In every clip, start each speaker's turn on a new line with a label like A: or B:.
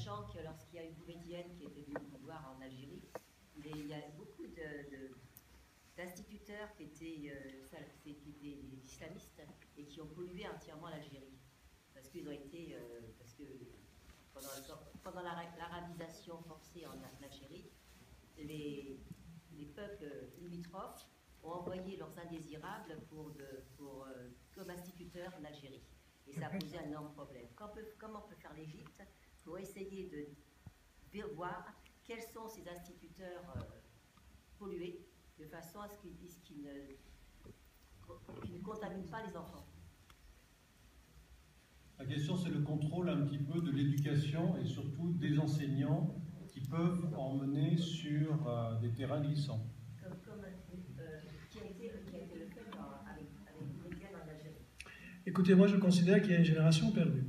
A: sachant que lorsqu'il y a une comédienne qui était venue au pouvoir en Algérie, il y a beaucoup d'instituteurs qui étaient islamistes et qui ont pollué entièrement l'Algérie. Parce qu'ils ont été, parce que pendant l'arabisation forcée en Algérie, les peuples limitrophes ont envoyé leurs indésirables comme instituteurs en Algérie. Et ça a posé un énorme problème. Comment peut faire l'Égypte pour essayer de voir quels sont ces instituteurs pollués, de façon à ce qu'ils ne contaminent pas les enfants?
B: La question, c'est le contrôle un petit peu de l'éducation et surtout des enseignants qui peuvent emmener sur des terrains glissants.
A: Qui a été le fait avec les médias en Algérie.
C: Écoutez, moi je considère qu'il y a une génération perdue.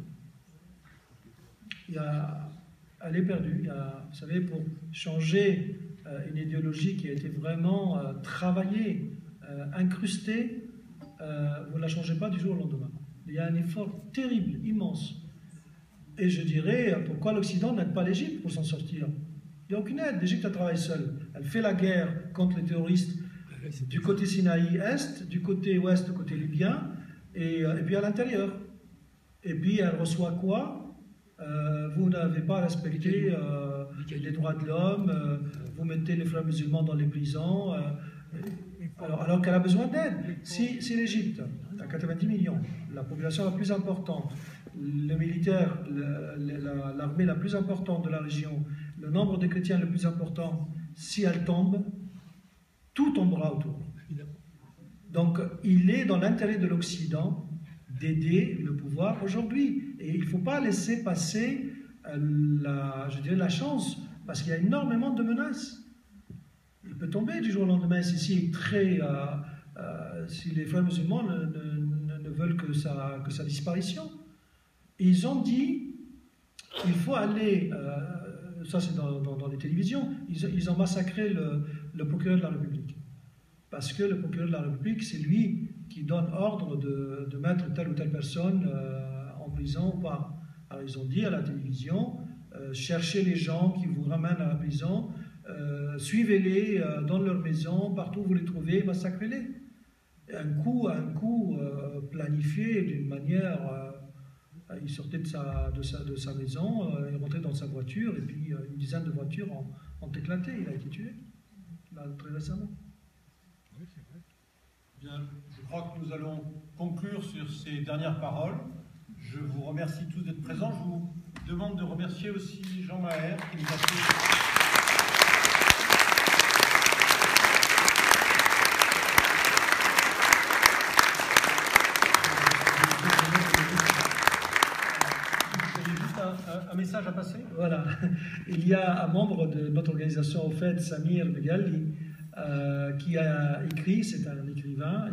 C: Elle est perdue. Vous savez, pour changer une idéologie qui a été vraiment travaillée, incrustée, vous ne la changez pas du jour au lendemain. Il y a un effort terrible, immense. Et je dirais, pourquoi l'Occident n'aide pas l'Égypte pour s'en sortir? Il n'y a aucune aide. L'Égypte, elle travaille seule. Elle fait la guerre contre les terroristes du côté Sinaï Est, du côté Ouest, du côté libyen, et puis à l'intérieur. Et puis elle reçoit quoi? Vous n'avez pas respecté les droits de l'homme, vous mettez les frères musulmans dans les prisons, alors qu'elle a besoin d'aide. Si l'Égypte a 90 millions, la population la plus importante, le militaire, l'armée la plus importante de la région, le nombre de chrétiens le plus important, si elle tombe, tout tombera autour. Donc, il est dans l'intérêt de l'Occident d'aider le pouvoir aujourd'hui. Et il ne faut pas laisser passer la chance, parce qu'il y a énormément de menaces. Il peut tomber du jour au lendemain si les frères musulmans ne veulent que sa disparition. Et ils ont dit, il faut aller, ça c'est dans les télévisions, ils ont massacré le procureur de la République. Parce que le procureur de la République, c'est lui qui donne ordre de mettre telle ou telle personne en prison ou pas. Alors ils ont dit à la télévision, cherchez les gens qui vous ramènent à la prison, suivez-les dans leur maison, partout où vous les trouvez, massacrez-les. Un coup planifié d'une manière, il sortait de sa maison, il rentrait dans sa voiture, et puis une dizaine de voitures ont éclaté, il a été tué, là, très récemment.
B: Oui, c'est vrai. Bien, je crois que nous allons conclure sur ces dernières paroles. Je vous remercie tous d'être présents. Je vous demande de remercier aussi Jean Maher qui nous a fait... Un message à passer?
C: Voilà. Il y a un membre de notre organisation, au fait, Samir Begali, qui a écrit, c'est un écrivain.